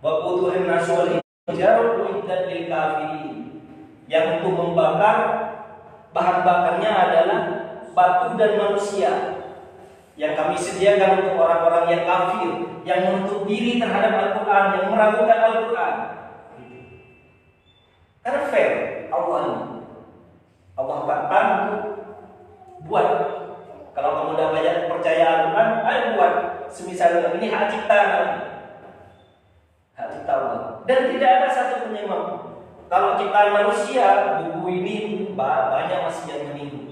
Waquduhan nasul jarul uiddat lil kafirin. Yang untuk membakar bahan bakarnya adalah batu dan manusia yang kami sediakan untuk orang-orang yang kafir, yang menutup diri terhadap Al-Quran, yang meragukan Al-Quran. Karena fair Allah ini, Allah bantu buat. Kalau kamu udah banyak percaya Al-Quran, ayo buat. Semisal ini hak cipta kami, hak cipta Allah, dan tidak ada satu pun yang mampu. Kalau ciptaan manusia, buku ini banyak masih yang meniru,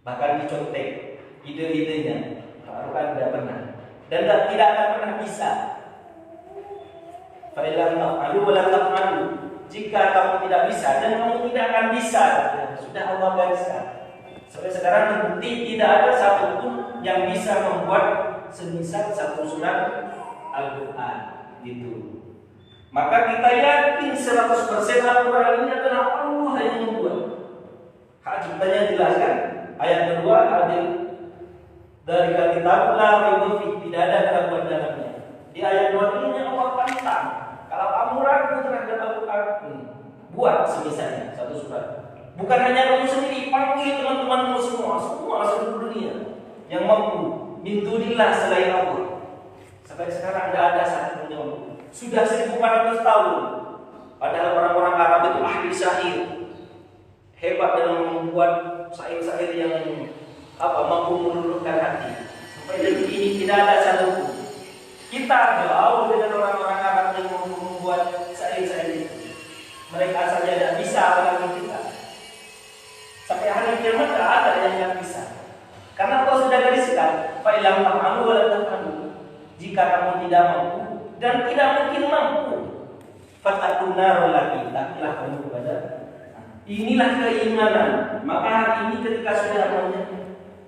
bahkan dicontek ide-idenya. Al-Quran tidak pernah dan tidak akan pernah bisa. Fa'ilam taf'alu wa lam taf'alu. Jika kamu tidak bisa dan kamu tidak akan bisa, sudah Allah gariskan. Sampai sekarang terbukti tidak ada satupun yang bisa membuat semisal satu surat Al-Quran gitu. Maka kita yakin 100% Al-Quran ini adalah Allah yang membuat. Hak ciptanya jelas kan? Ayat kedua hadir dari kitab la raiba fi, tidak ada keraguan dalamnya. Di ayat 2 ini Allah tantang, kalau kamu ragu terhadap Al-Quran, buat semisalnya satu surat. Bukan hanya kamu sendiri, panggil teman-temanmu semua seluruh dunia yang mampu min dunillah selain Allah. Sampai sekarang tidak ada satu pun yang mampu. Sudah 1400 tahun. Padahal orang-orang Arab itu ahli syair, hebat dalam membuat syair-syair yang mampu meluluhkan hati. Sampai detik ini tidak ada satupun. Kita jauh dengan orang-orang Arab yang mampu membuat syair-syair itu. Mereka saja tidak bisa mengalami kita. Sampai hari kiamat tidak ada yang tidak bisa. Karena Allah sudah gariskan, fa'ilam taf'alu wa lam taf'alu. Jika kamu tidak mampu dan tidak mungkin mampu, fatakun narul lagi, takutlah kamu kepada. Inilah keimanan. Maka hari ini ketika sudah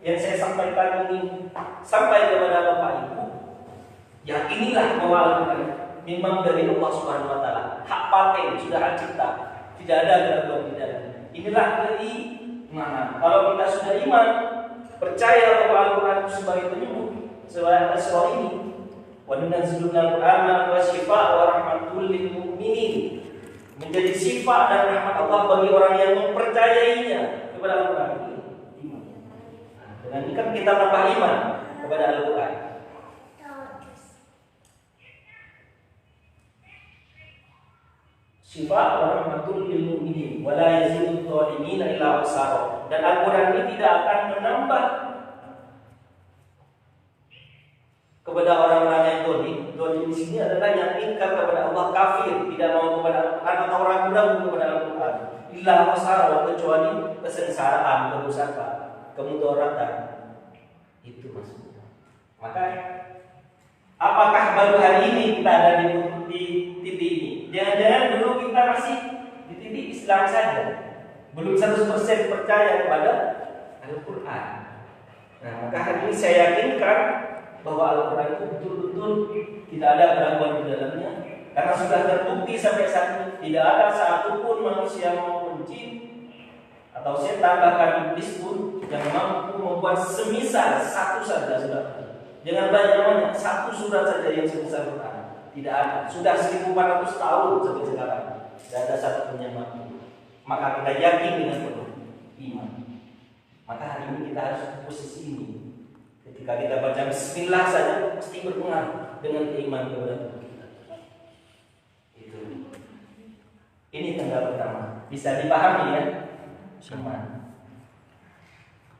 yang saya sampaikan ini sampai kepada Bapak Ibu, yakinilah bahwa Al-Quran memang dari Allah Subhanahu wa taala. Hak paten, sudah hak cipta. Tidak ada keraguan di dalamnya. Inilah keimanan. Kalau kita sudah iman, percaya bahwa Al-Quran itu sebagai penyembuh, sebagai asal ini, wa nunazzilu al-Qur'ana wa shifaa wa rahmatul lil mu'minin. Menjadi sifat dan rahmat Allah bagi orang yang mempercayainya kepada Al-Quran. Dengan ini kan kita tambah iman kepada Al-Quran. Sifat wa rahmatul lil mu'minin wa la yazidu adh-dhalimina illa khasara. Dan Al-Quran ini tidak akan menambah kepada orang-orang yang dolim. Dolim di sini adalah yang ingkar kepada Allah, kafir, tidak mau kepada Al-Quran atau ragu-ragu kepada Al-Quran. Illa khasara, kecuali kesengsaraan, kerusakan, kemudaratan. Itu maksudnya. Maka apakah baru hari ini kita ada di titik ini? Jangan-jangan dulu kita masih di titik Islam saja, belum 100% percaya kepada Al-Quran. Nah, maka hari ini saya yakinkan bahwa Al-Quran itu betul-betul tidak ada keraguan di dalamnya, karena sudah terbukti sampai saat ini tidak ada satupun manusia maupun jin atau setan bahkan iblis pun yang mampu membuat semisal satu saja surat. Jangan banyak-banyak, satu surat saja yang semisal Quran. Tidak ada. Sudah 1400 tahun sampai sekarang tidak ada satupun yang mampu. Maka kita yakin dengan penuh iman. Maka hari ini kita harus posisi ini. Ketika kita baca Bismillah saja pasti berpengaruh dengan keimanan kepada kita. Itu. Ini tanggal pertama. Bisa dipahami ya? Iman.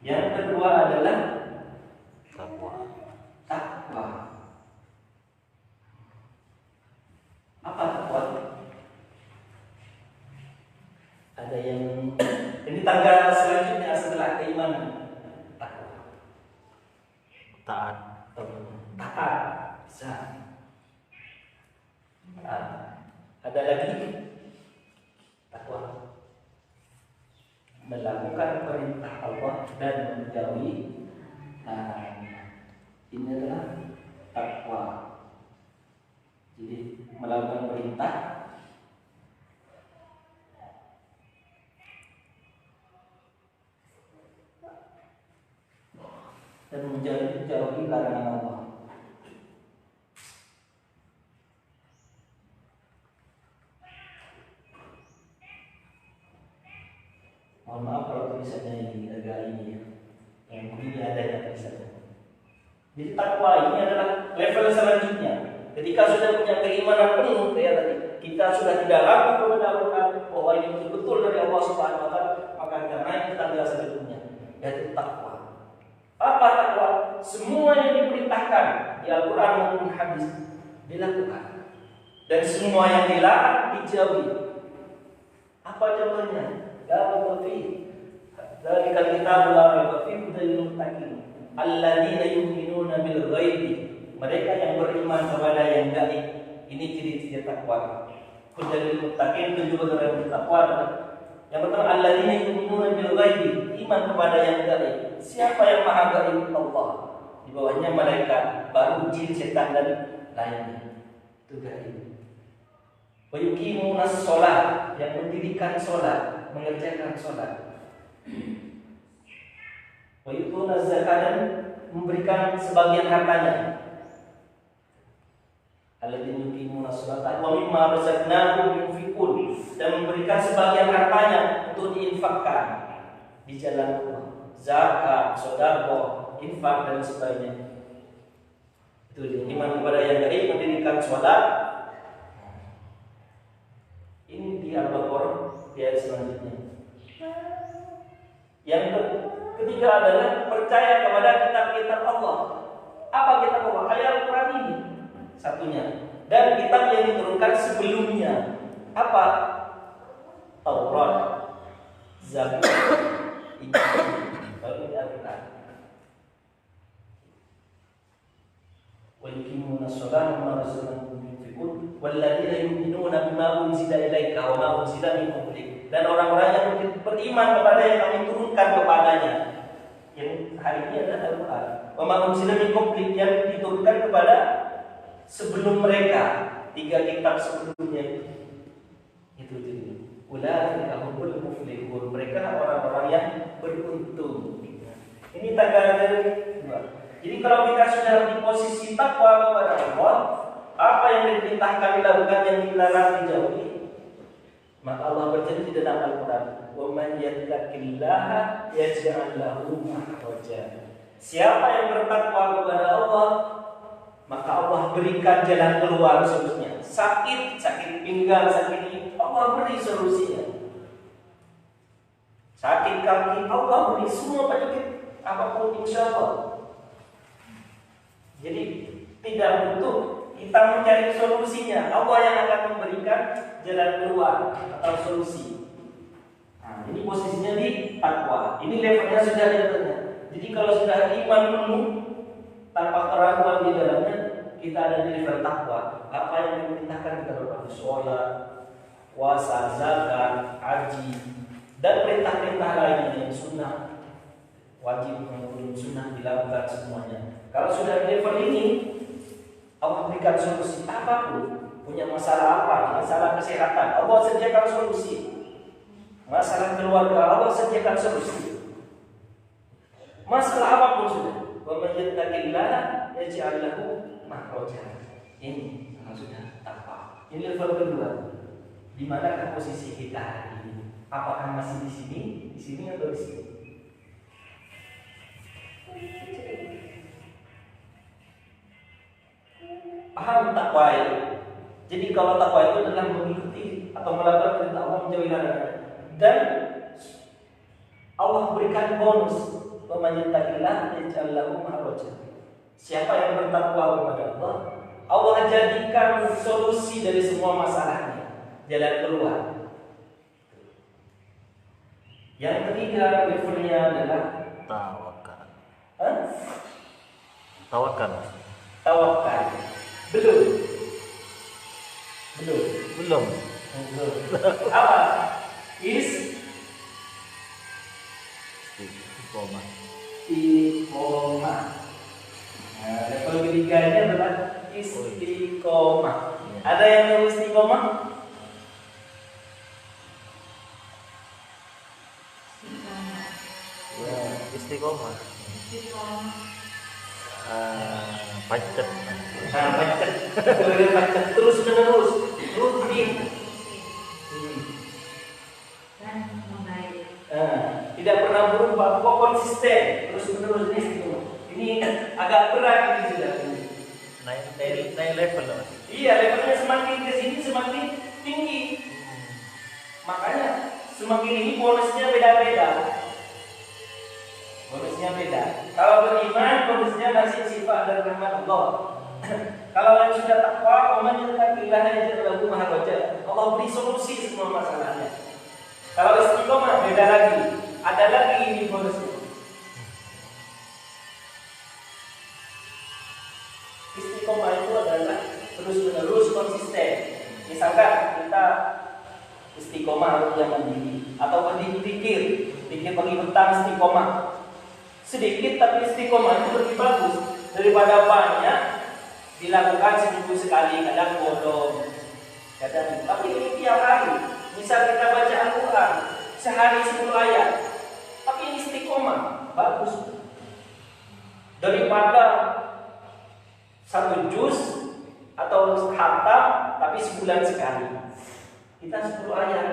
Yang kedua adalah takwa. Takwa. Apa takwa? Ada yang ini tanggal selanjutnya setelah keimanan. Taat. Bisa. Ada lagi takwa, melakukan perintah Allah dan menjauhi larangannya. Ini adalah takwa. Jadi melakukan perintah dan menjauhi larangan Allah. Mohon maaf kalau tulisannya ini agak ini ya. Yang begini adanya tulisannya. Jadi takwa ini adalah level selanjutnya. Ketika sudah punya keimanan penuh, ya tadi kita sudah tidak ragu kepada Allah bahwa ini betul-betul dari Allah Subhanahu wa taala, maka kita naik ke tangga selanjutnya, yaitu takwa. Apa takwa? Semua yang diperintahkan di Al-Qur'an maupun hadis dilakukan. Dan semua yang dilarang dijauhi. Apa contohnya? La raiba fihi. Dzalikal kitabu la raiba fihi hudal lil muttaqin. Alladzina yu'minuna bil ghaibi. Mereka yang beriman kepada yang gaib. Ini ciri-ciri takwa. Hudal lil muttaqin itu juga orang bertakwa. Yang pertama alladzina yu'minuna bil ghaibi, iman kepada yang gaib. Siapa yang maha gaib? Allah. Di bawahnya malaikat, baru jin, setan dan lainnya. Itu gaib. Wa yuqimunas shalah, yang mendirikan salat, mengerjakan salat. Wa yutuna zakat, dan memberikan sebagian hartanya. Alladzina yuqimuna sholata wa mimma razaqnahum yunfiqun, dan memberikan sebagian hartanya untuk diinfakkan di jalan Allah. Zakat, sedekah, infak dan sebagainya. Itu iman kepada yang gaib, mendirikan salat. Ini di Al-Baqarah di ayat selanjutnya. Yang ketiga adalah percaya kepada kitab-kitab Allah. Apa kitab Allah? Ayat Al-Quran ini satunya. Dan kitab yang diturunkan sebelumnya. Apa? Taurat, Zabur, Injil, baru Al-Quran. Wa yuqimuna sholata wa mimma razaqnahum yunfiqun walladzina yu'minuna bima unzila ilaika wa ma unzila min qablik. Dan orang-orang yang beriman kepada yang kami turunkan kepadanya. Yang hari ini adalah Al-Quran. Wa ma unzila min qablik, yang diturunkan kepada sebelum mereka, 3 kitab sebelumnya. Itu jadi ulaika humul muflihun, mereka orang-orang yang beruntung. Ini tanggal kedua. Jadi kalau kita sudah di posisi takwa kepada Allah, apa yang diperintahkan dilakukan, yang dilarang dijauhi, maka Allah berjanji dalam Al-Quran, "Wa man yattaqillaha yaj'al lahu makhraja." Siapa yang bertakwa kepada Allah, maka Allah berikan jalan keluar solusinya. Sakit pinggang, sakit ini, Allah beri solusinya. Sakit kaki, Allah beri semua penyakit apapun, insya Allah. Jadi tidak butuh kita mencari solusinya, Allah yang akan memberikan jalan keluar atau solusi. Nah, ini posisinya di takwa. Ini levelnya sudah levelnya. Jadi kalau sudah iman penuh tanpa keraguan di dalamnya, kita ada di level takwa. Apa yang diperintahkan kita berbuat, sholat, puasa, zakat, haji, dan perintah-perintah lainnya yang sunnah, wajib maupun sunnah dilakukan semuanya. Kalau sudah di level ini, Allah berikan solusi apapun. Punya masalah apa? Masalah kesehatan, Allah sediakan solusi. Masalah keluarga, Allah sediakan solusi. Masalah apapun sudah. Wa man yattaqillaha yaj'al lahu makhraja. Ini sudah takwa. Ini level kedua. Di manakah posisi kita hari ini? Apakah masih di sini atau di sini? Paham takwa itu? Jadi kalau takwa itu adalah mengikuti atau melakukan perintah Allah, menjauhi larangan. Dan Allah berikan bonus, "Wa man yattaqillaha yaj'al lahu makhraja." Siapa yang bertakwa kepada Allah, Allah jadikan solusi dari semua masalahnya, jalan keluar. Yang ketiga levelnya adalah tawakal. Tawakal. Belum. Apa? Istiqomah. Nah, level ketiganya adalah istiqomah. Ada yang tahu istiqomah? Ya, istiqomah. Pacet. Pacet terus menerus, rutin. Dan membaik. tidak pernah berubah, kok konsisten terus-menerus ini istiqomah. Ini agak berat ini sudah. Naik level loh. Iya, levelnya semakin ke sini semakin tinggi. Makanya semakin ini bonusnya beda-beda. Bonusnya beda. Kalau beriman bonusnya masih sifat dan rahmat Allah. Kalau yang sudah takwa, menyatakan ilaha maha wajah. Allah beri solusi semua masalahnya. Kalau istiqomah beda lagi. Ada lagi ini bonusnya. Istiqomah itu adalah terus-menerus konsisten. Misalkan kita istiqomah yang mandiri atau pikir bagi petang istiqomah. Sedikit tapi istiqomah itu lebih bagus daripada banyak dilakukan seminggu sekali, kadang bolong, kadang. Tapi ini tiap hari. Misal kita baca Al-Quran sehari 10 ayat, tapi ini istiqomah bagus daripada 1 juz atau khatam tapi sebulan sekali. Kita 10 ayat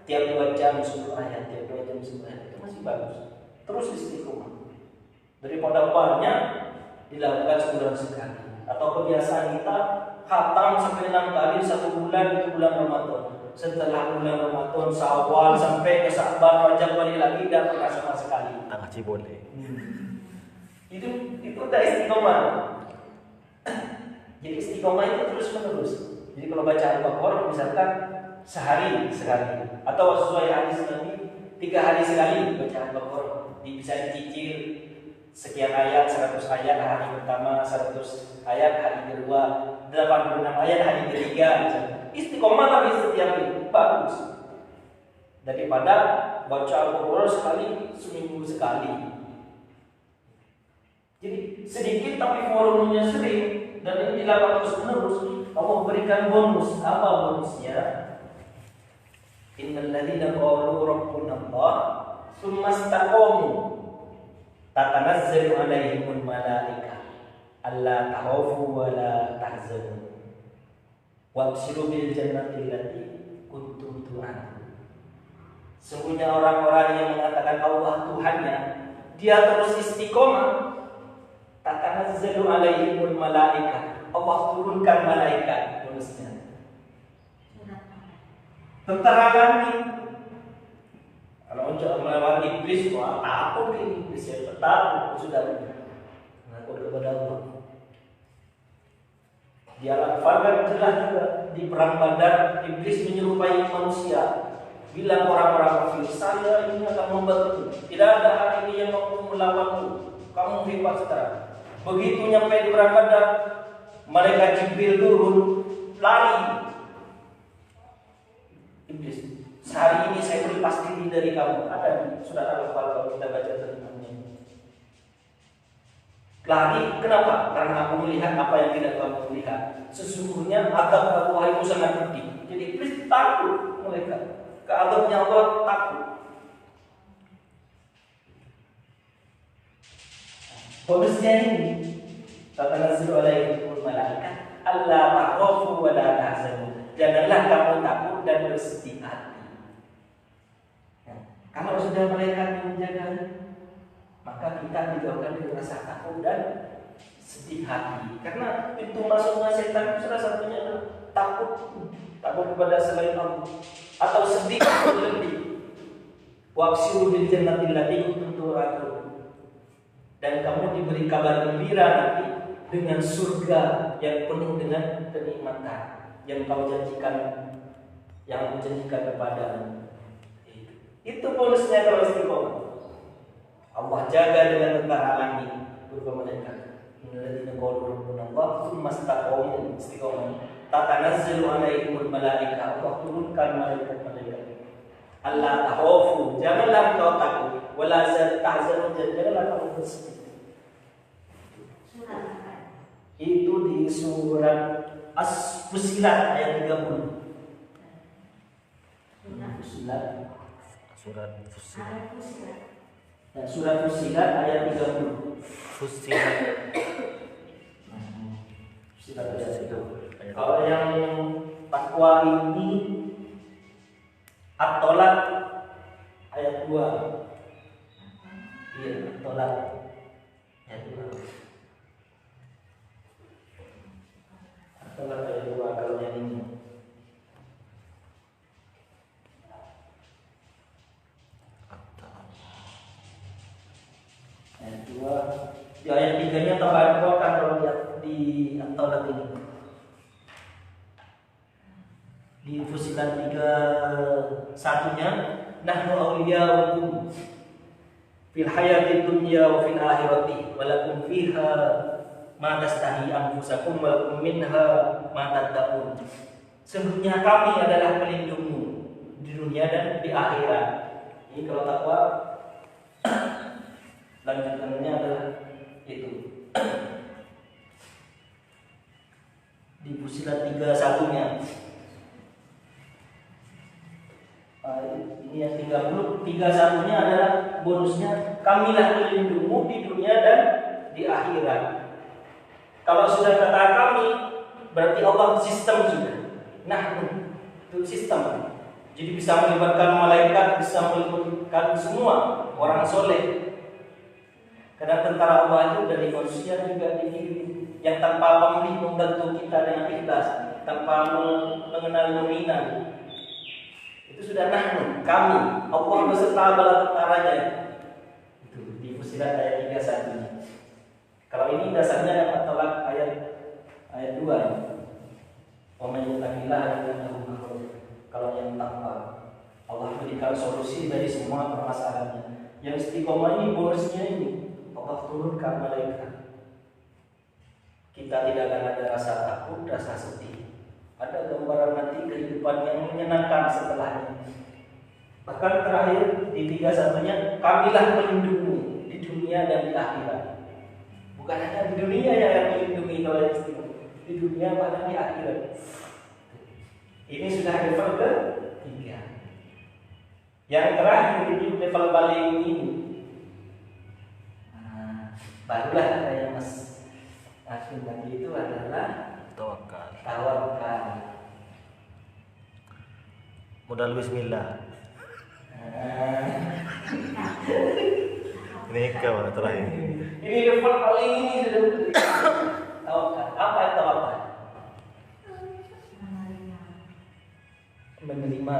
tiap 2 jam 10 ayat, tiap 2 jam 10 ayat, itu masih bagus. Terus istiqomah daripada banyak dilakukan sebulan sekali. Atau kebiasaan kita khatam sampai 6 kali 1 bulan, itu bulan Ramadan. Setelah bulan Ramadan, Syawal sampai ke Sa'ban, Rajab balik lagi tidak pernah sama sekali. Tak ngaji boleh. Itu udah istiqomah. Jadi istiqomah itu terus menerus. Jadi kalau baca Al-Baqarah misalkan sehari sekali, atau sesuai hadis Nabi 3 hari sekali baca Al-Baqarah. Bisa dicicil sekian ayat, 100 ayat hari pertama, 100 ayat hari kedua, 86 ayat hari ketiga misalnya. Istiqomah lagi setiap itu bagus daripada baca Al-Quran sekali seminggu sekali. Jadi sedikit tapi volumenya sering dan ini dilakukan terus menerus. Allah berikan bonus. Apa bonusnya? Innal ladzina qalu rabbuna Allah tsumma istaqamu tatanazzalu alaihimul malaikah alla takhafu wa la tahzanu wabshiru bil jannati allati kuntum tu'adun. Sesungguhnya orang-orang yang mengatakan Allah Tuhannya, dia terus istiqomah, tatanazzalu alaihimul malaikah, Allah turunkan malaikat bonusnya. Tentara langit. Kalau untuk melawan iblis, wah takut iblis ya, takut sudah takut kepada Allah. Dia lakukan jelas juga di perang Badar, iblis menyerupai manusia. Bilang orang-orang kafir, saya ini akan membantu. Tidak ada hari ini yang mampu melawanmu. Kamu hebat sekarang. Begitu nyampe di perang Badar, malaikat Jibril turun, lari. Iblis, sehari ini saya berlepas diri dari kamu. Ada sudah Al-Hafal kalau kita baca tentangnya. Lari, kenapa? Karena aku melihat apa yang tidak kamu lihat. Sesungguhnya adab aku itu sangat pedih. Jadi iblis takut mereka. Ke adabnya Allah takut. Bonusnya ini, tatanazzalu alaihimul malaikah alla takhafu wa la tahzanu. Janganlah kamu takut dan bersedih hati. Kalau sudah malaikat menjaga, maka kita dijauhkan dari rasa takut dan sedih hati. Karena pintu masuknya setan salah satunya adalah takut kepada selain Allah atau sedih lebih. Wabshiru bil jannati allati kuntum tu'adun. Dan kamu diberi kabar gembira nanti dengan surga yang penuh dengan kenikmatan yang kau janjikan, yang aku janjikan kepadamu. Itu bonusnya kalau istiqomah. Allah jaga dengan tentara langit berupa malaikat. Innalladzina qalu rabbuna Allah tsumma istaqamu, istiqomah. Tatanazzalu alaihimul malaikah, Allah turunkan malaikat-malaikat. Allah takhafu, janganlah kau takut, wala tahzanu, janganlah kamu bersedih. Itu di surat As-Fussilat ayat 30. Surat Fussilat. Dan surat Fussilat ayat 30. Fussilat. Fussilat ayat 30. Kalau yang takwa ini At-Tolak ayat 2. Iya, tolak. Ayat 2. Tolak ayat 2 kalau yang ini. Ayat 2. Di ayat 3-nya tambah 2 kan kalau lihat di At-Tolak ini. Di Fusilat 3:1-nya, nahnu awliya'ukum fil hayati dunya wa fil akhirati wa lakum fiha ma tastahi anfusakum wa lakum minha ma tad'un. Sesungguhnya kami adalah pelindungmu di dunia dan di akhirat. Ini kalau takwa lanjutannya adalah itu. Di Fusilat 3:1-nya. Ini yang 31-nya adalah bonusnya, kamilah pelindungmu di dunia dan di akhirat. Kalau sudah kata kami, berarti Allah sistem sudah. Nah, itu sistem. Jadi bisa melibatkan malaikat, bisa melibatkan semua orang soleh. Karena tentara Allah itu dari manusia juga dikirim yang tanpa pamrih membantu kita dengan ikhlas, tanpa mengenal nominal. Itu sudah nahnu, kami, Allah beserta bala tentaranya. Itu di Fusilat ayat 31. Kalau ini dasarnya dapat tolak ayat 2. Wa may yattaqillaha yaj'al lahu makhraja. Kalau yang takwa, Allah berikan solusi dari semua permasalahannya. Yang istiqomah ini bonusnya ini, Allah turunkan malaikat. Kita tidak akan ada rasa takut, rasa sedih. Ada gambaran nanti kehidupan yang menyenangkan setelahnya. Bahkan terakhir di 31-nya, kamilah pelindungmu di dunia dan di akhirat. Bukan hanya di dunia yang melindungi oleh istimewa, di dunia bahkan di akhirat. Ini sudah level ke-3. Yang terakhir di level paling ini, barulah kayak Mas Asyik tadi itu adalah tawakal. Modal bismillah. Ini kau terakhir. Ini level paling ini sudah tawakal. Apa itu tawakal? Menerima,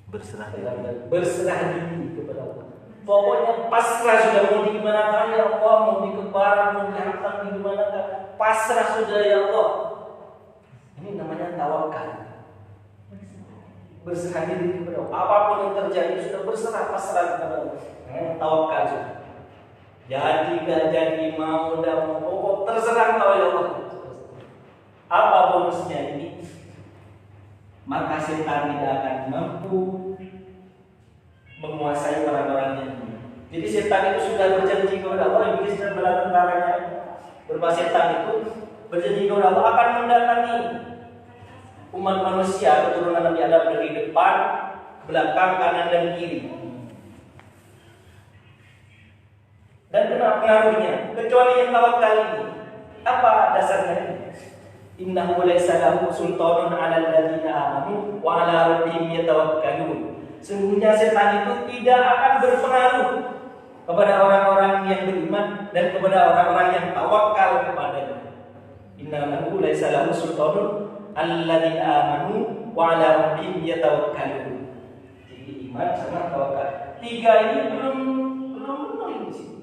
Berserah diri kepada Allah. Pokoknya pasrah sudah, mau di mana kan ya Allah, mau di kebaran, mau dihantam di mana kan, pasrah sudah ya Allah. Ini namanya tawakal. Berserah diri kepada Allah. Apapun yang terjadi sudah berserah pasrah kepada Allah. Tawakal sudah. Jadi gak jadi, mau dan mau, pokok terserah kau ya Allah. Apa bonusnya ini? Maka setan tidak akan mampu menguasai orang-orangnya. Jadi setan itu sudah berjanji kepada Allah, iblis dan bala tentaranya berupa setan itu berjanji kepada Allah akan mendatangi umat manusia keturunan Nabi Adam dari depan, belakang, kanan dan kiri. Dan kenapa pengaruhnya? Kecuali yang tawakal ini. Apa dasarnya? Innahu laysa lahu sultanun 'alal ladzina amanu wa 'ala rabbihim yatawakkalun. Sungguhnya setan itu tidak akan berpengaruh kepada orang-orang yang beriman dan kepada orang-orang yang tawakal kepadanya. Innahu laysa lahu sultanun 'alal ladzina amanu wa 'ala rabbihim yatawakkalun. Jadi iman sama tawakal. Tiga ini belum di sini.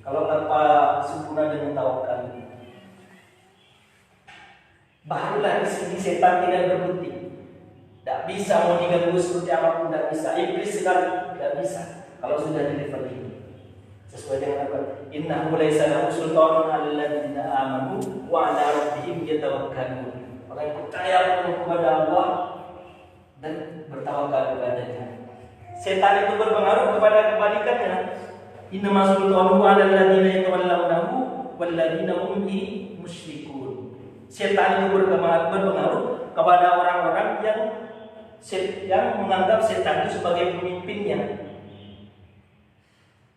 Kalau tanpa sempurna dengan tawakal, barulah di sini setan tidak berhenti. Tidak bisa mau diganggu seperti apapun, tidak bisa. Iblis sekali tidak bisa. Kalau sudah di level ini, sesuai dengan apa? Innahu laysa lahu sultanun 'alal ladzina amanu wa 'ala rabbihim yatawakkalun. Orang yang percaya kepada Allah dan bertawakal kepadanya. Setan itu berpengaruh kepada kebalikannya. Innama sultanuhu 'alal ladzina yatawallawnahu wal ladzina hum bihi musyrikun. Setan itu berpengaruh kepada orang-orang yang menganggap setan itu sebagai pemimpinnya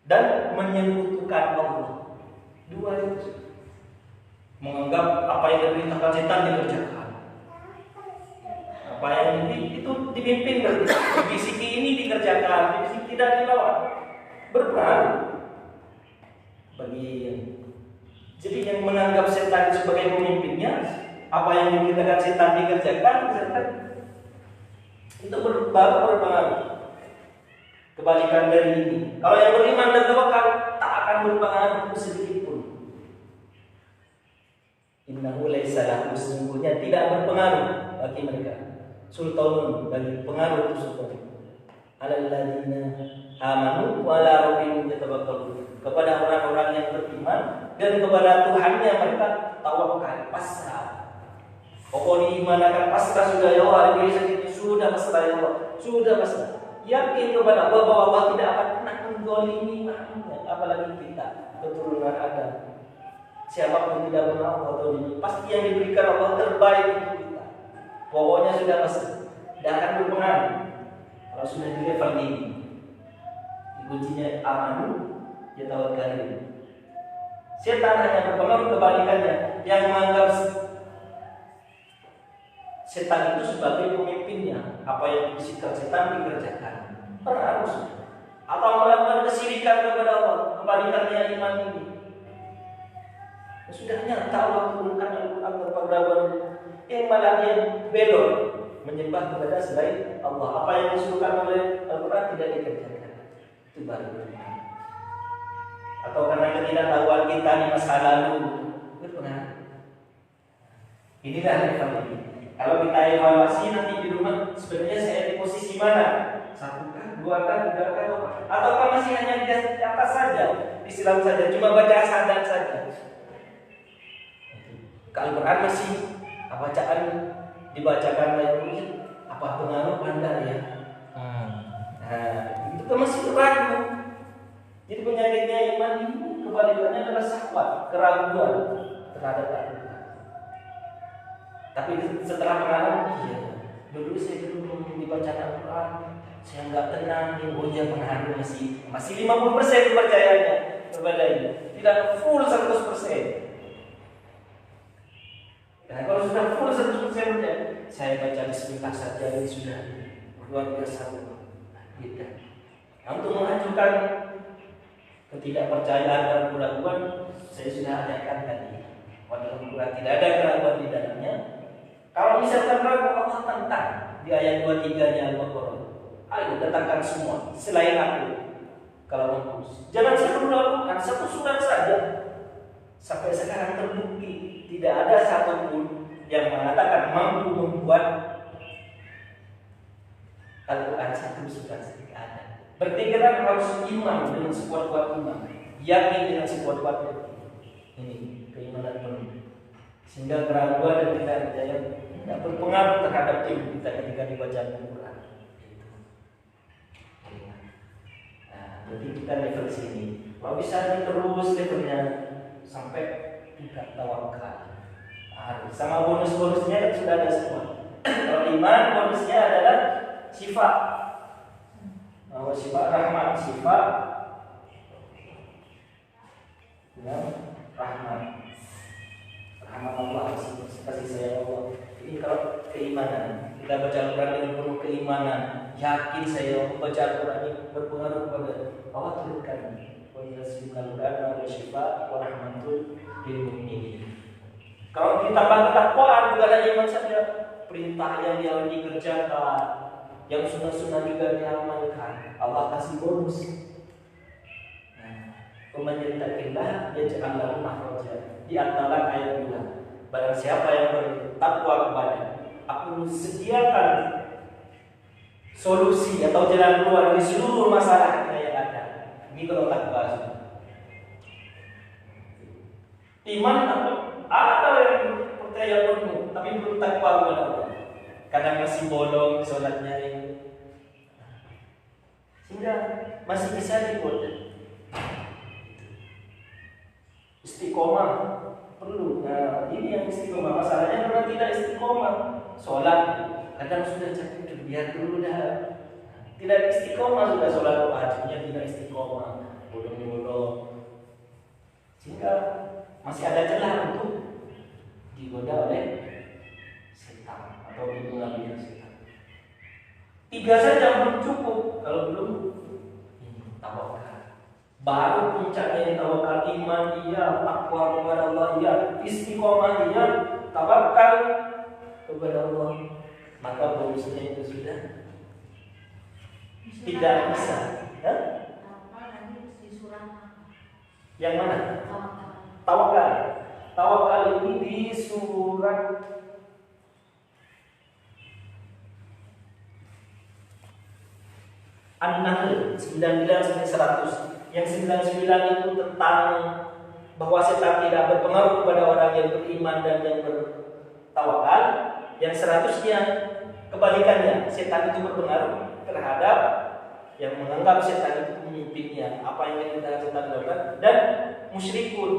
dan menyekutukan Allah. Dua itu. Menganggap apa yang diperintahkan setan dikerjakan. Apa yang itu dipimpin berarti. Bisiki ini dikerjakan, bisiki tidak dilawan. berpengaruh bagi jadi yang menganggap setan sebagai pemimpinnya, apa yang dikatakan setan dikerjakan, setan itu berpengaruh. Kebalikan dari ini, kalau yang beriman dan tawakal tak akan berpengaruh sedikit pun. Innahu laisa lahu, sesungguhnya tidak berpengaruh bagi mereka. Sultanun, bagi pengaruh tersebut. Alal ladzina amanu wa ala rabbihim yatawakkalun, kepada orang-orang yang beriman dan kepada Tuhannya mereka tawakal, pasrah. Pokoknya iman akan pasrah sudah ya Allah, diri sendiri sudah pasrah ya Allah, sudah pasrah. Yakin kepada Allah bahwa Allah tidak akan pernah mendzalimi makhluknya, apalagi kita keturunan Adam. Siapapun tidak pernah Allah dzalimi, pasti yang diberikan Allah terbaik untuk kita. Pokoknya sudah pasrah, tidak akan berpengaruh. Kalau sudah di level ini, kuncinya amanu ya tawakkalin. Setan hanya berpengaruh kebalikannya, yang menganggap setan itu sebagai pemimpinnya, apa yang dibisikkan setan dikerjakan, terharus. Atau melakukan kesyirikan kepada Allah, kebalikannya iman ini. Sudah nyata Allah turunkan Al-Quran berpagarawan, malah dia belok menyembah kepada selain Allah. Apa yang disuruhkan oleh Al-Quran tidak dikerjakan, itu baru beriman. Atau karena ketidaktahuan kita di masa lalu berpengaruh. Inilah level ini. Kalau kita evaluasi nanti di rumah, sebenarnya saya di posisi mana? 1 kah, 2 kah, 3 kah, ataukah masih hanya di atas saja, di silam saja, cuma baca sadat saja. Kalau Al-Quran masih bacaan dibacakan lainnya, apa pengaruh Anda ya? Nah, itu kan masih ragu. Jadi penyakitnya iman ini kebalikannya adalah syahwat, keraguan terhadap Al-Quran. Tapi setelah mengalami, iya, dulu saya belum dibaca Al-Quran, saya nggak tenang, dia pengaruh masih 50% kepercayaannya kepada ini, tidak full 100%. Nah, kalau sudah full 100% saya baca bismillah saja ini sudah luar biasa. Gitu. Nah, untuk menghancurkan ketidakpercayaan dan keraguan, saya sudah adakan tadi. Walaupun Al-Quran tidak ada keraguan di dalamnya. Kalau misalkan ragu, Allah tentang di ayat 23-nya Al-Baqarah. Ayo datangkan semua selain aku. Kalau mampu, jangan satu lakukan satu surat saja. Sampai sekarang terbukti tidak ada satupun yang mengatakan mampu membuat Al-Quran satu surat saja. Ada. Berpikiran harus iman dengan sekuat-kuat iman, yakin dengan sekuat-kuat ini keimanan penuh, sehingga keraguan dan ketidakpercayaan tidak berpengaruh terhadap tim kita ketika dibaca Al-Quran. Nah, jadi kita level sini. Kalau bisa terus levelnya sampai tingkat tawakal. Sama bonus-bonusnya sudah ada semua. Kalau iman bonusnya adalah sifat. Sifat rahmat, sifat rahmat. Rahmat Allah, kasih sayang Allah. Ini kalau keimanan, kita baca Al-Quran dengan penuh keimanan, yakin saya membaca Al-Quran ini berpengaruh kepada Allah turunkan. Wa yasbiqal Qur'an wa syifa wa rahmatul lil mu'minin. Kalau ditambah ketakwaan bukan hanya iman saja, perintah yang dia dikerjakan, yang sunnah-sunnah juga diamalkan, Allah kasih bonus. Faman yattaqillah yaj'al lahu makhraja. Di antara ayat 2, barang siapa yang bertakwa kepada aku sediakan solusi atau jalan keluar dari seluruh masalah yang ada. Ini kalau takwa. Iman ada yang percaya penuh tapi belum takwa kepada Allah. Kadang masih bolong sholatnya ini, sehingga masih bisa dibuat. Istiqomah perlu. Nah, ini yang istiqomah. Masalahnya karena tidak istiqomah sholat, kadang sudah capek, biar dulu dah. Tidak istiqomah sudah sholat wajibnya tidak istiqomah, bolong-bolong, sehingga masih ada celah untuk digoda oleh setan atau dipengaruhi setan. 3 saja belum cukup kalau belum tawakal. Baru puncaknya di tawakal, iman iya, takwa kepada Allah iya, istiqomah iya, tawakal kepada Allah. Maka bonusnya itu sudah tidak bisa. Hah? Yang mana? Tawakal. Tawakal ini di surat An-Nahl 99 sampai 100. Yang 99 itu tentang bahwa setan tidak berpengaruh kepada orang yang beriman dan yang bertawakal. Yang 100-nya kebalikannya, setan itu berpengaruh terhadap yang menganggap setan itu pemimpinnya, apa yang kita setan lakukan, dan musyrikun,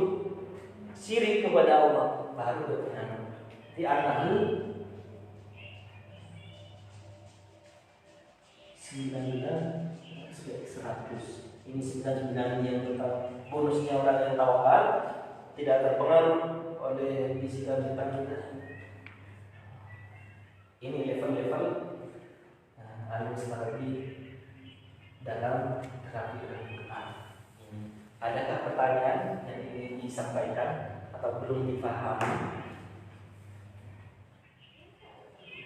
syirik kepada Allah. Baru berpengaruh. Di An-Nahl 99 100. Ini 99 yang tentang bonusnya orang yang tawakal tidak terpengaruh oleh bisikan setan juga. Ini level-level ahli strategi dalam terapi Al-Quran. Adakah pertanyaan yang ingin disampaikan atau belum dipahami?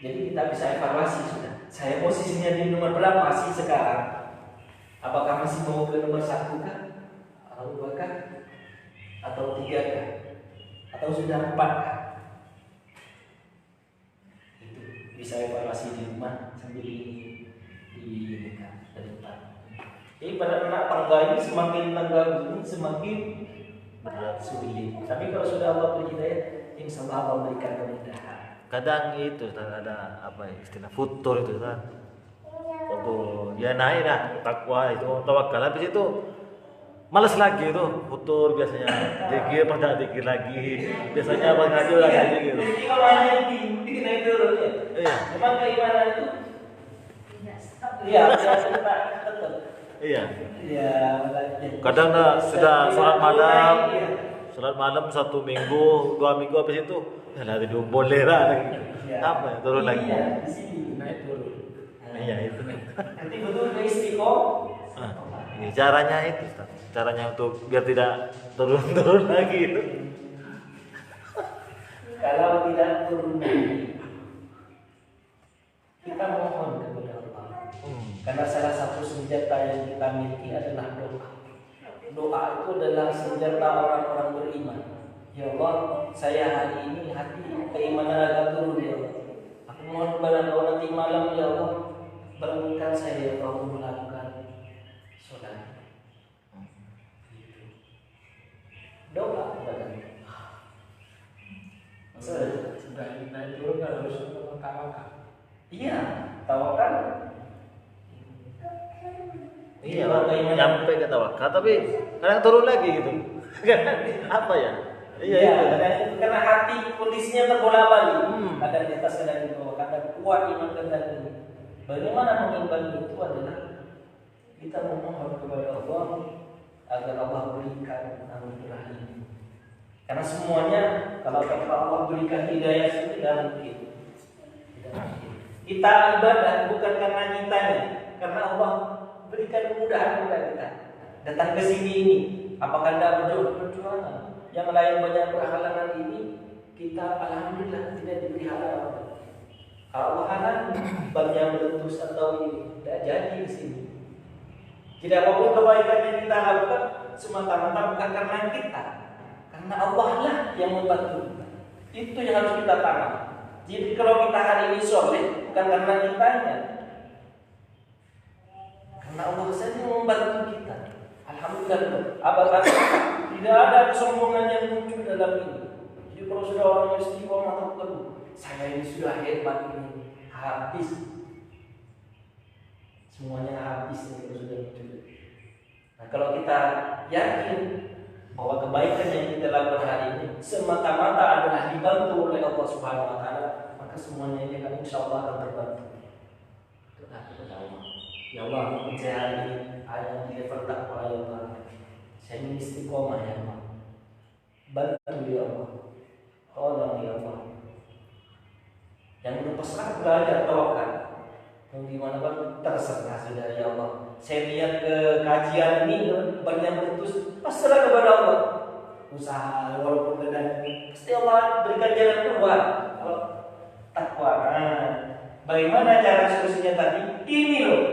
Jadi kita bisa evaluasi sudah. Saya posisinya di nomor berapa sih sekarang? Apakah masih mau ke nomor 1 kah? Atau 2 kah? Atau 3 kah? Atau sudah 4 kah? Itu bisa evaluasi di rumah sambil di depan. Jadi pada anak tangga ini semakin tangga begini semakin berat sulit. Tapi kalau sudah Allah beri hidayah, insya Allah Allah berikan kemudahan. Kadang itu ada apa ya, istilah futur itu kan. Waktu ya naik dah takwa itu tawakal, habis itu malas lagi itu futur biasanya dikir pada dikir lagi biasanya abang ngaji lagi gitu. Jadi kalau hanya bikin naik turun ya. Iya. Memang keimanan itu iya tetap. Iya. Iya. Kadang sudah sholat malam. Sholat malam 1 minggu, 2 minggu habis itu ya nanti boleh lah. Apa ya, turun lagi. Iya, di sini naik turun. Iya itu. Nanti betul istiqomah. Ini caranya itu, Ustaz. Caranya untuk biar tidak turun lagi itu. Kalau tidak turun lagi, kita mohon kepada Allah. Karena salah satu senjata yang kita miliki adalah doa. Doa itu adalah senjata orang-orang beriman. Ya Allah, saya hari ini hati keimanan agak turun ya Allah. Aku mohon kepada Engkau nanti malam ya Allah, bangunkan saya ya Allah melakukan sholat. Doa kepada sudah naik turun kan harus tawakal. Iya, tawakal. Iya, nyampe ke tawakal tapi kadang turun lagi gitu. Apa ya? Iya, karena hati kondisinya terbolak-balik. Kadang di atas, kadang di bawah, kadang kuat iman, kadang ini. Bagaimana mengimbangi itu adalah kita memohon kepada Allah agar Allah berikan anugerah ini. Karena semuanya kalau tanpa Allah berikan hidayah itu tidak mungkin. Kita ibadah bukan karena nyintanya, karena Allah berikan kemudahan kepada kita. Datang ke sini ini, apakah Anda perjuangan? Yang lain banyak berhalangan ini, kita alhamdulillah tidak diberi halangan. Kalau Allah halangi, banyak meletus atau ini tidak jadi di sini. Tidak apapun kebaikan yang kita lakukan semata-mata bukan karena kita, karena Allah lah yang membantu kita. Itu yang harus kita tanam. Jadi kalau kita hari ini soleh bukan karena kitanya, karena Allah saja membantu kita. Alhamdulillah. Apakah tidak ada kesombongan yang muncul dalam ini? Jadi kalau sudah orang yang istiqomah atau teguh, saya ini sudah hebat ini, habis. Semuanya habis ini kalau sudah muncul. Nah kalau kita yakin bahwa kebaikan yang kita lakukan hari ini semata-mata adalah dibantu oleh Allah Subhanahu Wa Taala, maka semuanya ini akan insya Allah akan terbantu. Doa kepada Allah. Ya Allah, saya hari ini ada di level takwa ya Allah. Saya ingin istiqomah ya Allah. Bantu ya Allah. Tolong ya Allah. Yang belum pasrah belajar tawakal. Mau gimana Bang? Terserah sudah ya Allah. Saya lihat ke kajian ini banyak putus, pasrah kepada Allah. Usaha walaupun dengan pasti Allah berikan jalan keluar. Kalau takwa. Nah, bagaimana cara solusinya tadi? Ini loh.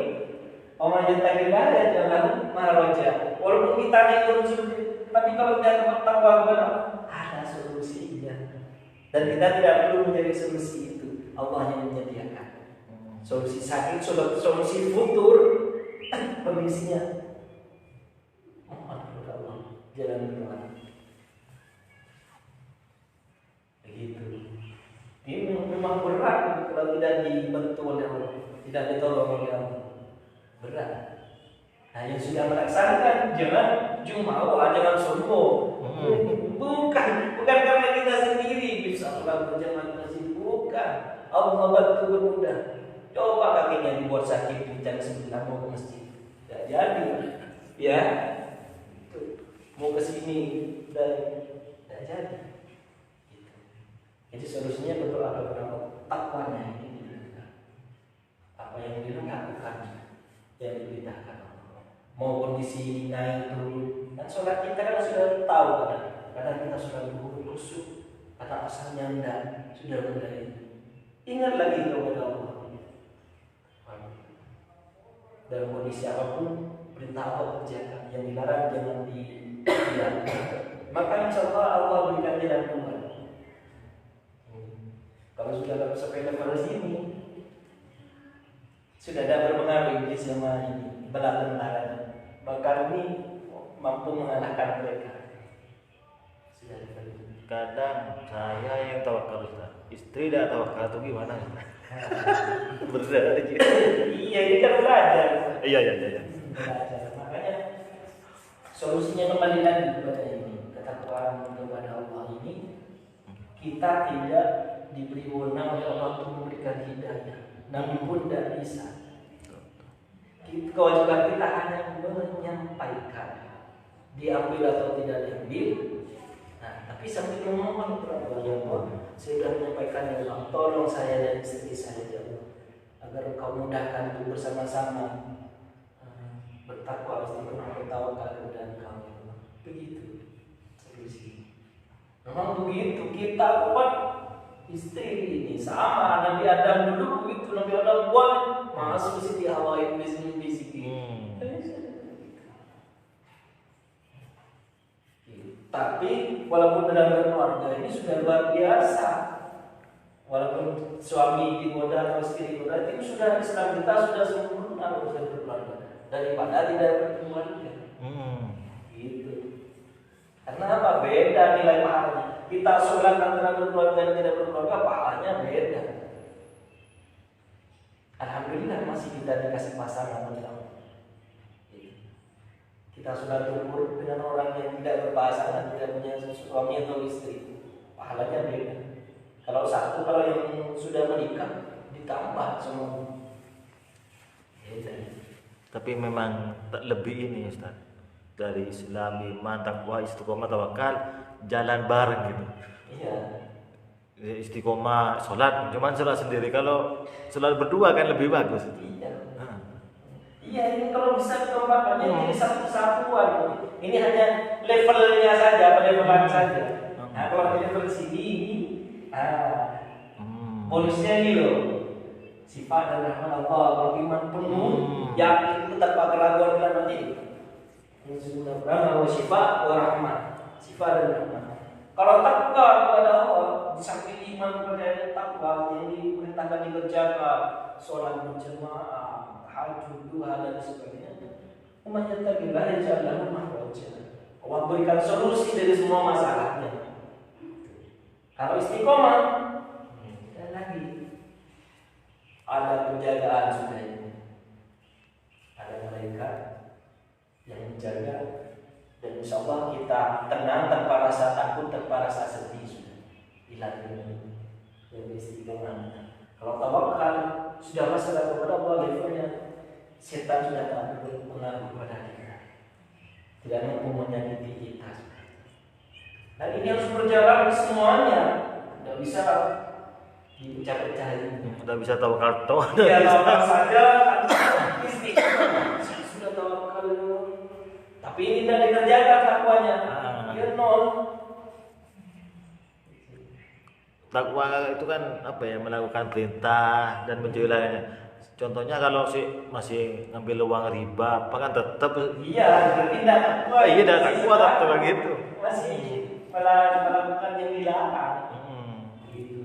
Oma yattaqillah yaj'al mahraja. Walaupun kita naik sulit, tapi kalau kita takwa kepada Allah, ada solusinya. Dan kita tidak perlu mencari solusi itu. Allah yang menyediakan. Solusi sakit, solusi futur, kondisinya. Mohon kepada Allah jalan keluar. Begitu. Ini memang berat kalau tidak dibantu oleh Allah, tidak ditolong oleh Allah. Berat. Nah, yang sudah melaksanakan jangan jumawa, jangan sombong. Bukan karena kita sendiri bisa pulang berjamaah masjid, bukan. Allah bantu bermudah. Coba kakinya dibuat sakit di jam 9 mau ke masjid, tidak jadi, ya. Mau ke sini dan tidak jadi. Gitu. Jadi solusinya berdoa kepada Allah, takwanya ini. Apa yang dilakukan, yang diberitakan Allah. Mau kondisi naik turun, dan sholat kita kan sudah tahu kadang kita sudah khusyuk, kata asalnya enggak, sudah mulai. Ingat lagi kepada Allah. Dalam kondisi apapun perintah Allah kerjakan, yang dilarang jangan dilakukan. Maka insya Allah berikan jalan keluar. Kalau sudah sampai level sini, sudah ada berpengaruh di sama ini belah-belahan, maka ini mampu mengalahkan mereka. Sudah level ini. Kadang saya yang tawakal Ustaz, istri tidak tawakal itu gimana? Berat aja. Iya, ini kan belajar. Iya. Belajar. Makanya solusinya kembali lagi kepada ini, ketakwaan kepada Allah ini. Kita tidak diberi wewenang oleh Allah untuk memberikan hidayah, namun pun tidak bisa. Kewajiban kita hanya menyampaikan, diambil atau tidak diambil. Nah, tapi sambil memohon kepada Allah, ya Allah, saya sudah menyampaikan ya Allah, tolong saya dan istri saya ya Allah, agar Engkau mudahkan untuk bersama-sama bertakwa, istiqomah, bertawakal kepada Engkau ya Allah. Begitu solusi. Memang begitu kita buat istri ini sama Nabi Adam dulu begitu, Nabi Adam buat masuk Siti Hawa iblis bisiki. Tapi walaupun dalam keluarga ini sudah luar biasa, walaupun suami digoda atau istri digoda, itu sudah Islam kita sudah sempurna urusan berkeluarga daripada tidak berkeluarga. Gitu. Karena apa? Beda nilai pahalanya. Kita sholat antara berkeluarga dan tidak berkeluarga, pahalanya beda. Alhamdulillah masih kita dikasih pasangan oleh Allah. Kita sudah berumur dengan orang yang tidak berpasangan, tidak punya suami atau istri, pahalanya beda. Kalau satu, kalau yang sudah menikah ditambah semua. Tapi memang tak lebih ini Ustaz, dari Islam, iman, takwa, istiqomah, tawakal jalan bareng gitu. Iya. Istiqomah sholat, cuman sholat sendiri. Kalau sholat berdua kan lebih bagus. Iya. Iya, ini kalau bisa ditempatkan jadi satu kesatuan. Ini hanya levelnya saja, levelan saja. Nah, kalau di level sini ini, bonusnya ini loh. Sifat dan rahmat Allah, kalau iman penuh, yakin tanpa keraguan dalam hati. Subhanallah wa sifat wa rahmat. Sifat dan rahmat. Kalau takwa kepada Allah, di samping iman kepada takwa, jadi perintahkan dikerjakan, sholat berjamaah, hajud, duha dan sebagainya. Umat yattaqillah yaj'al mahraja. Allah berikan solusi dari semua masalahnya. Kalau istiqomah, dan lagi ada penjagaan sudah ini. Ada malaikat yang menjaga, dan insya Allah kita tenang tanpa rasa takut, tanpa rasa sedih sudah. Dilatih dari istiqomah. Kalau tawakal sudah masalah kepada Allah, levelnya setan sudah tak berpengaruh kepada kita, tidak mampu menyakiti kita. Dan ini harus berjalan semuanya. Tidak bisa dipecah-pecah ini. Udah bisa tawakal Ya tawakal saja, istri saya sudah tawakal, tapi ini tidak dikerjakan takwanya, dia nol. Takwa itu kan apa ya, melakukan perintah dan menjauhi larangan. Contohnya kalau masih ngambil uang riba, apa kan tetap Iya, tidak takwa. iya dah takwa tetap begitu. Masih melakukan yang dilarang. Gitu.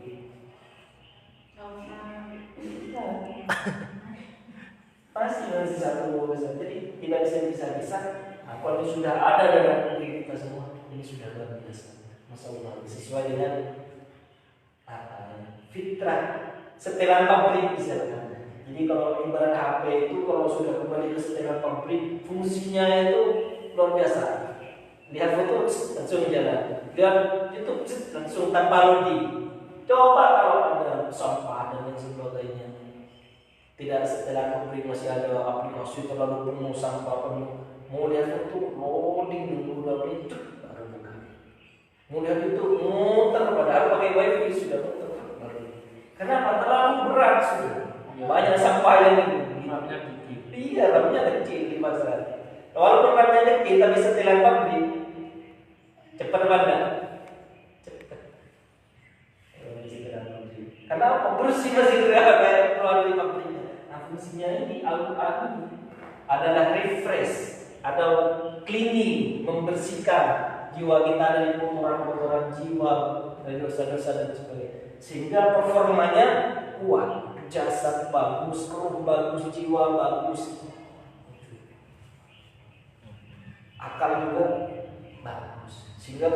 Masih satu besar. Jadi tidak bisa dipisah-pisah. Nah, kalau sudah ada dalam diri kita semua, ini sudah luar biasa. Masya Allah, sesuai dengan fitrah setelan pabrik misalkan. Jadi kalau ibarat HP itu kalau sudah kembali ke setelan pabrik, fungsinya itu luar biasa. Lihat foto langsung jalan, lihat YouTube langsung tanpa loading. Coba kalau ada sampah dan lain sebagainya, tidak setelan pabrik masih ada aplikasi terlalu penuh, sampah penuh. Mau lihat foto loading dulu baru buka. Mau lihat itu muter, padahal pakai wifi sudah muter. Kenapa? Terlalu berat sudah. Banyak sampah yang Mapnya dikit. iya, ramnya kecil di pasar. Walaupun ramnya kecil, tapi setelan pabrik cepat mana? Cepat. Setelan pabrik. Karena apa? Bersih masih kayak keluar dari pabriknya. Nah, fungsinya ini Al-Quran adalah refresh atau cleaning, membersihkan jiwa kita dari kotoran-kotoran jiwa, dari dosa-dosa dan sebagainya, sehingga performanya kuat, jasad bagus, ruh bagus, jiwa bagus, akal juga bagus, sehingga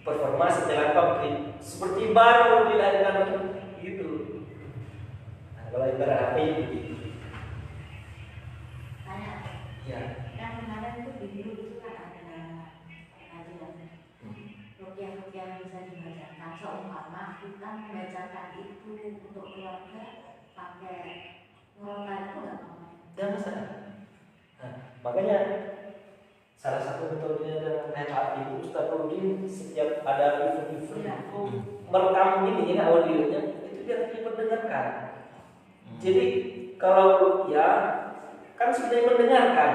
performa setelah pabrik seperti baru dilahirkan gitu. Nah, kalau ibarat HP begitu. Ya. Yang kemarin itu di biru itu kan ada kajian rupiah yang bisa dibacakan. Seumpama kita membacakan itu untuk keluarga pakai murotal itu nggak apa-apa. Tidak masalah. Nah, makanya salah satu metodenya dalam PHP itu Ustaz Rudin setiap ada event itu merekam ini audionya itu biar diperdengarkan. Jadi kalau ya kan sudah mendengarkan,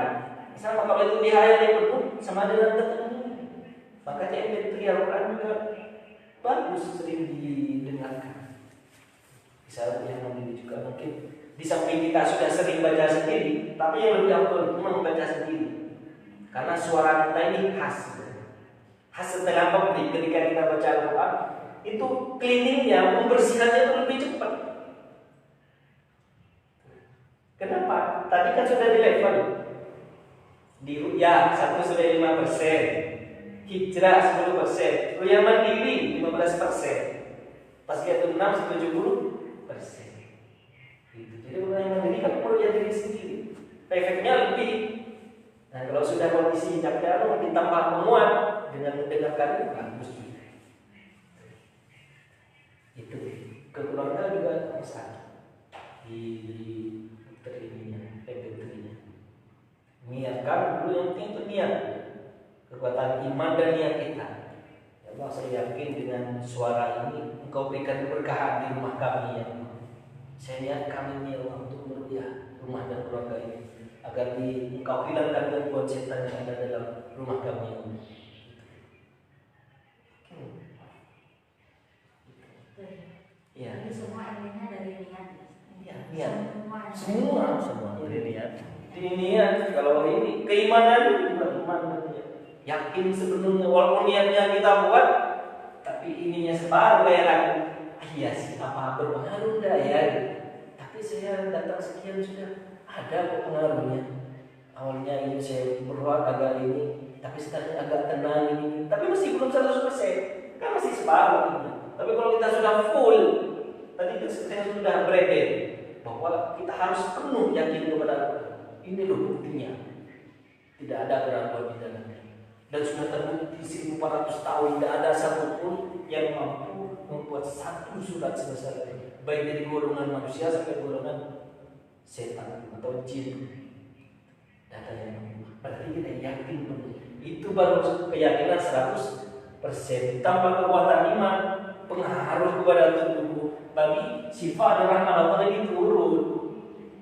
sama kalau itu dihayal yang penuh sama dengan ketemu, makanya MP3 Al-Quran juga bagus, sering didengarkan. Bisa yang mandiri juga mungkin. Di samping kita sudah sering baca sendiri, tapi yang lebih afdal itu membaca sendiri, karena suara kita ini khas setelah pabrik. Ketika kita baca Al-Quran itu cleaningnya, membersihkannya itu lebih cepat. Kenapa? Tadi kan sudah di level di ru'yah 1 sudah 5%, hijrah 10%, ru'yah mandiri 15%, pas dia 6 70%. Gitu. Jadi ru'yah mandiri kan perlu jadi diri sendiri, efeknya lebih. Nah kalau sudah kondisi jakda ditambah penguat dengan mendengarkan itu bagus juga. Itu kekeluarga juga bisa di niatkan dulu, yang penting itu niat, kekuatan iman dan niat kita. Ya Allah, saya yakin dengan suara ini Engkau berikan keberkahan di rumah kami ya Allah. Saya niatkan ini ya Allah untuk meruqyah rumah dan keluarga ini, agar Engkau hilangkan gangguan setan yang ada dalam rumah kami ya Allah. Ya. Ini semua ilmunya dari niat. Ya, niat. semua dari niat. Ini niat, kalau ini keimanan juga iman, yakin sebenarnya walaupun niatnya kita buat, tapi ininya separuh kayak ragu. Iya sih, apa berpengaruh enggak ya? Tapi saya datang sekian sudah ada kok pengaruhnya. Awalnya ini saya berdoa agak ini, tapi sekarang agak tenang ini, tapi masih belum 100%, kan masih separuh ini. Tapi kalau kita sudah full, tadi saya sudah berede bahwa kita harus penuh yakin kepada Allah. Ini loh buktinya, tidak ada keraguan di dalamnya, dan sudah terbukti 1400 tahun tidak ada satupun yang mampu membuat satu surat sebesar ini, baik dari golongan manusia sampai golongan setan atau jin. Tidak ada yang mampu. Berarti kita yakin penuh. Itu baru keyakinan 100%. Tambah kekuatan iman, pengaruh kepada tubuh bagi sifat dan rahmat Allah ini turun.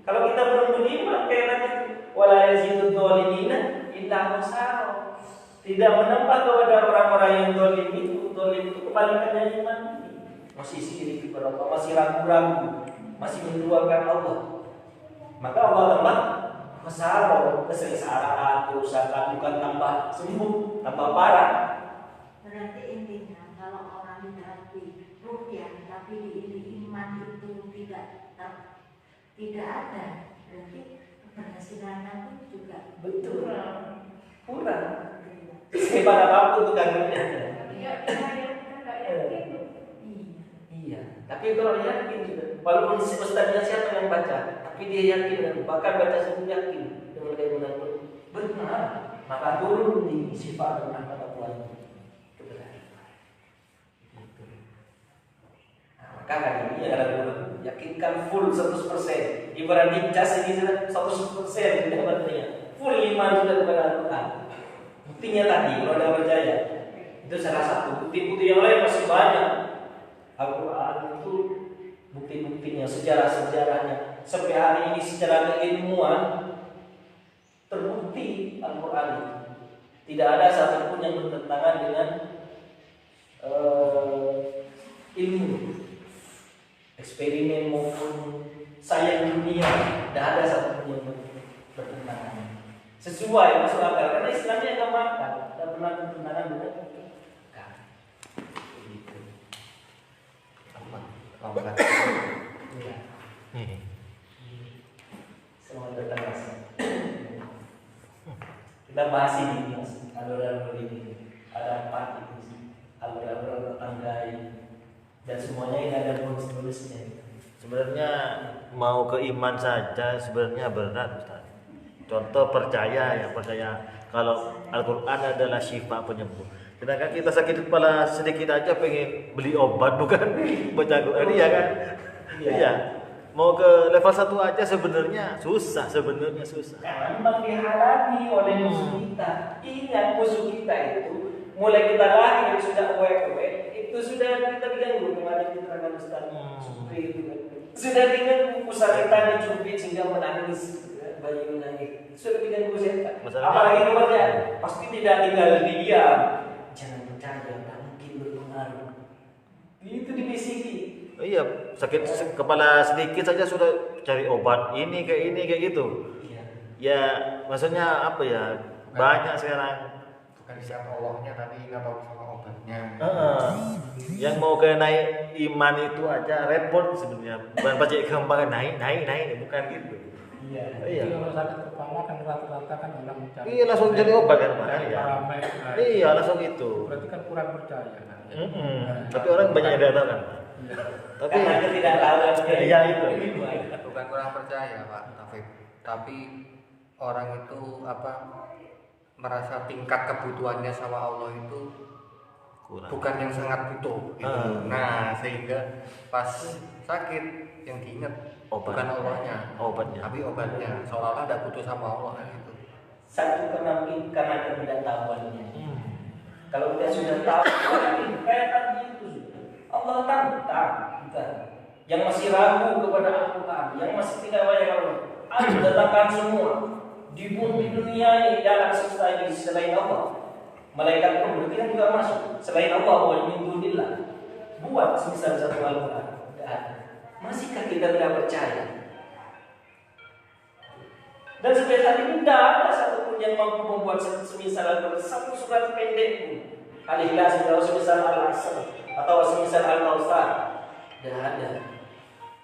Kalau kita belum beriman kayak tadi wala yazidud dzalimina illa khasara. Tidak menambah kepada orang-orang yang zalim itu kebalikannya iman. Masih sirik kepada Allah, masih ragu-ragu, masih menduakan Allah. Maka Allah tambah khasara, kesengsaraan, kerusakan, bukan tambah sembuh, tambah parah. Berarti intinya kalau orang dihadapi rupiah tapi diiringi iman itu tidak ada, berarti keberhasilannya pun juga Betul. Kurang. Sehebat apapun itu kan iya. Tapi kalau yakin juga, walaupun ustaznya siapa yang baca, tapi dia yakin, bahkan baca sendiri yakin dengan keimanan benar, maka turun di sifat dan rahmat Allah. Maka kan ini adalah yakinkan full 100%. Ibarat di cas ini sudah 100% sudah baterainya. Full iman sudah kepada Al-Quran. Buktinya tadi kalau Anda percaya itu salah satu. Bukti-bukti yang lain masih banyak. Al-Quran itu bukti-buktinya, sejarah-sejarahnya. Sampai hari ini secara keilmuan terbukti Al-Quran itu. Tidak ada satupun yang bertentangan dengan ilmu. Eksperimen maupun sains dunia, tidak ada satupun yang bertentangan. Sesuai masuk akal karena istilahnya agama akal, tidak pernah bertentangan dengan akal. Begitu. Lompat. Iya. Selamat datang Mas. Kita bahas ini Mas, alur-alur ini. Ada 4 ini. Alur-alur tetangga dan semuanya ini ada bonus-bonusnya. Sebenarnya mau ke iman saja sebenarnya berat Ustaz. Contoh percaya kalau Al-Quran adalah syifa penyembuh. Sedangkan kita sakit kepala sedikit aja pengen beli obat bukan baca Al-Quran ya kan? Iya. Mau ke level 1 aja sebenarnya susah. Karena memang dihalangi oleh musuh kita. Ingat musuh kita itu mulai kita lahir sudah aware itu sudah kita diganggu kemarin keterangan Ustaz Supri itu kan. Sudah diganggu pusat kita dicubit sehingga menangis, bayi menangis. Sudah diganggu setan. Apalagi nomornya pasti tidak tinggal diam. Jangan percaya, tak mungkin berpengaruh. Itu dibisiki. Oh iya, sakit kepala sedikit saja sudah cari obat ini kayak gitu. Iya. Ya, maksudnya apa ya? Banyak sekarang. Bukan siapa Allahnya tapi nggak tahu sama obatnya. Yang mau ke naik iman itu aja repot sebenarnya. Bukan pasti gampang naik, bukan gitu. Iya. Iya. Jadi kalau sakit kepala kan rata-rata kan orang mencari. Iya langsung jadi obat kan Pak? Cari Iya. paramed. Iya langsung itu. Berarti kan kurang percaya kan. Tapi orang banyak yang datang kan. Iya. Tapi Karena ketidaktahuan. Iya itu. Bukan kurang percaya Pak Taufik, tapi orang itu merasa tingkat kebutuhannya sama Allah itu kurang. bukan yang sangat butuh gitu. Nah sehingga pas sakit yang diingat Obat. bukan Allahnya, Obatnya. tapi obatnya, seolah-olah tidak butuh sama Allah kan gitu. Satu karena ketidaktahuannya. Kalau kita sudah tahu, kayak tadi itu Allah tantang kita. Yang masih ragu kepada Al-Quran, yang masih tidak banyak Allah, aku datangkan semua di bumi dunia ini dalam semesta ini selain Allah. Malaikat pun berarti juga masuk selain Allah wa min dunillah. Buat semisal satu Al-Quran. Tidak ada. Masihkah kita tidak percaya? Dan sampai saat ini tidak ada satupun yang mampu membuat semisal Al-Quran, satu surat pendek pun. Al-Ikhlas atau semisal Al-Asr atau semisal Al-Kautsar. Tidak ada.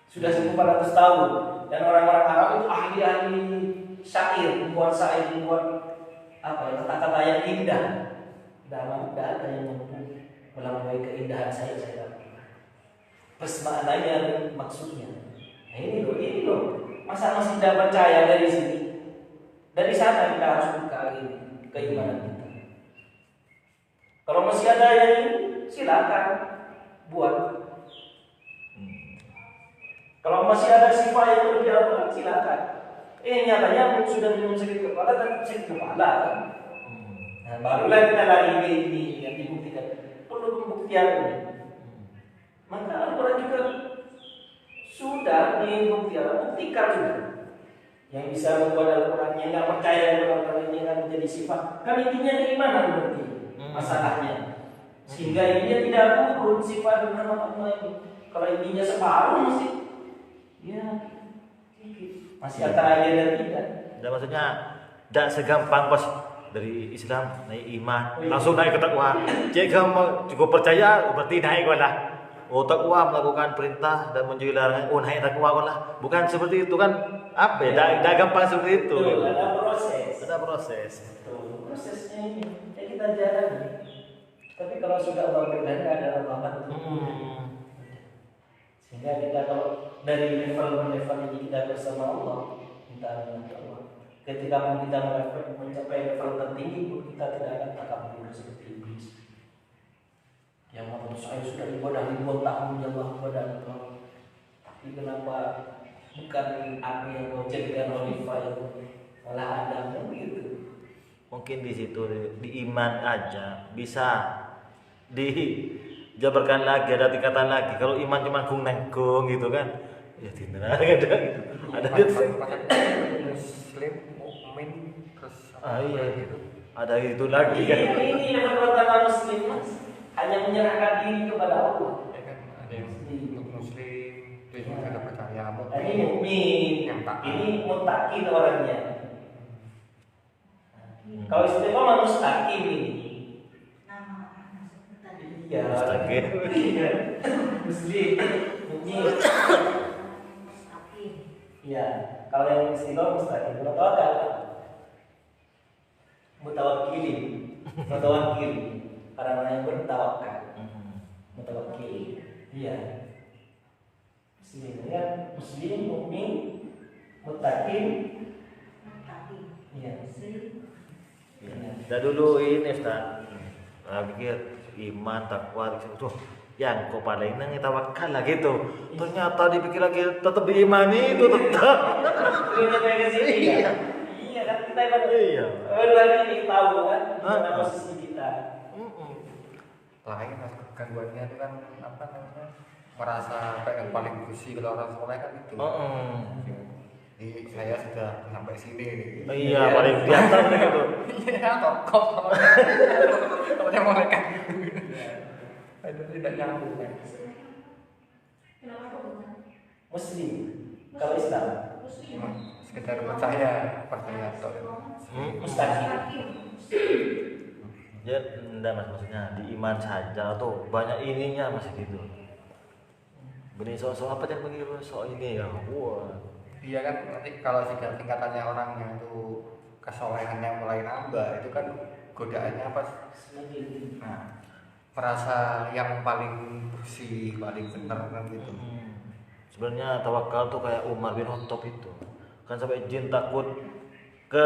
Sudah 1400 tahun dan orang-orang Arab itu ahli-ahli syair, membuat syair, membuat kata-kata yang indah. Tidak ada yang mampu melampaui keindahan saya. Pas maknanya maksudnya. Nah, ini loh. Masa masih tidak percaya dari sini? Dari sana kita harus buka keimanan kita. Kalau masih ada yang ini, silakan buat. Kalau masih ada sifat yang lebih apa, silakan. Nyatanya sudah minum sakit kepala dan sakit kepala kan. Nah, barulah kita lari ini yang dibuktikan. Perlu pembuktian ini. Maka Al-Quran juga sudah buktikan juga. Yang bisa membuat Al-Quran, yang nggak percaya kepada Al-Quran ini akan menjadi sifat. Kan intinya keimanan berarti masalahnya. Sehingga intinya tidak turun sifat dan nama Allah ini. Kalau intinya separuh masih, ya masih antara iya dan tidak. Dan maksudnya tidak segampang pas dari Islam naik iman langsung naik ke takwa. Jika cukup percaya berarti naik lah. Oh takwa melakukan perintah dan menjauhi larangan. Oh naik takwa lah. Bukan seperti itu kan? Apa ya? Tidak gampang seperti itu. Betul, ada proses. Ada proses. Betul, prosesnya ini ya kita jalani. Tapi kalau sudah Allah berkehendak ada Allah. Sehingga kita kalau dari level ini kita bersama Allah, minta Allah. Ketika kita mencapai level tertinggi pun kita tidak akan takabur seperti iblis. Yang waktu saya sudah ibadah ribuan tahun ya Allah ibadah Allah. Tapi kenapa bukan aku yang kau jadikan khalifah itu malah Adam begitu? Mungkin di situ di iman aja bisa dijabarkan lagi, ada tingkatan lagi. Kalau iman cuma nenggung gitu kan, ya tidak ada gitu. Ada Muslim, mukmin, terus iya gitu. Ada itu lagi kan. Ini yang pertama Muslim mas, hanya menyerahkan diri kepada Allah. Ya kan ada yang Muslim, terus ada percaya Ini mukmin, ini muttaqin orangnya. Kalau istiqomah mustaqim ini. Iya, Mustaqim. Iya. Muslim, mukmin. Iya, kalau yang istiqomah mustaqim, mutawakil. Mutawakkilin. Mutawakkil. Orang yang bertawakal. Mutawakkil. Iya. Muslim ya, muslim, mukmin, muttaqin. Iya. Dah dulu ini Ustaz. Pikir iman takwa itu yang kau paling nang tawakal lah gitu. Ternyata dipikir lagi tetap diimani itu tetap. Terus ke sini ya. Iya kan kita kan. Iya. Lagi ini tahu kan mana posisi kita. Lain gangguannya itu kan apa namanya, merasa kayak yang paling khusyuk kalau orang soleh kan itu. Ini saya sudah sampai sini nih. Iya, paling di atas gitu. Iya, tokoh. Kalau malaikat gitu. Itu tidak nyambung kan. Muslim. Kalau Islam Cuma sekedar percaya atau mustaqim. Ya enggak mas, maksudnya di iman saja tuh banyak ininya masih gitu. Benih soal apa yang panggil soal ini ya. Wah. Iya kan, nanti kalau sudah tingkatannya orangnya itu kesolehannya mulai nambah, itu kan godaannya apa? Nah, merasa yang paling bersih, paling benar kan gitu. Sebenarnya tawakal tuh kayak Umar bin Khattab itu. Kan sampai jin takut ke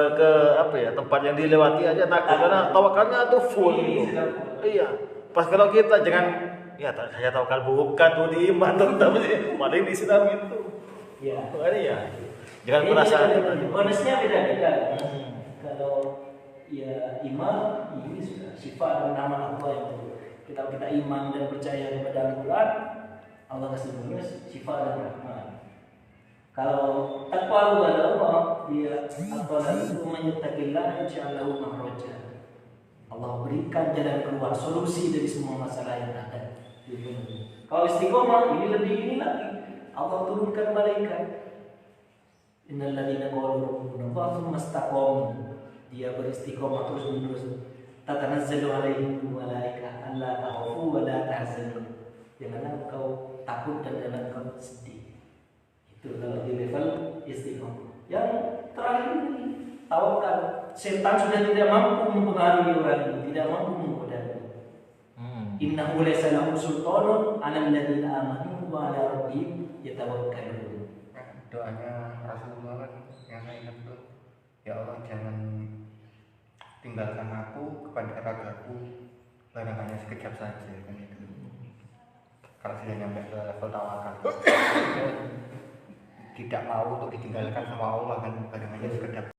apa ya, tempat yang dilewati aja takut karena tawakalnya tuh full gitu. Iya. Pas kalau kita jangan ya saya tawakal bukan tuh di iman tetap sih, paling di Islam gitu. Ya. Ya. Jangan merasa bonusnya beda-beda. Kalau ya iman ini sudah sifat dan nama Allah itu. Kita iman dan percaya kepada Al-Quran, Allah kasih bonus sifat dan rahmat. Kalau takwa kepada Allah, dia Al-Quran itu menyertakanlah insyaallah mahraja. Allah berikan jalan keluar, solusi dari semua masalah yang ada. Kalau istiqomah ini lebih ini lagi. Allah turunkan malaikat. Innal ladzina qalu rabbuna Allah tsumma istaqamu. Dia beristiqomah terus-menerus. Tatanazzalu alaihim malaikah alla takhafu wa la tahzanu. Janganlah engkau takut dan jangan engkau sedih. Itu kalau di level istiqomah. Yang terakhir ini tawakal. Setan sudah tidak mampu mempengaruhi orang ini, tidak mampu menggodanya. Innahu laysa lahu sultanun 'alal ladzina amanu wa 'ala rabbihim yatawakkalun. Doanya Rasulullah kan yang saya ingat tuh, ya Allah jangan tinggalkan aku kepada ragaku barang hanya sekejap saja kan itu. Kalau sudah nyampe ke level tawakal tidak mau untuk ditinggalkan sama Allah kan barang hanya sekedar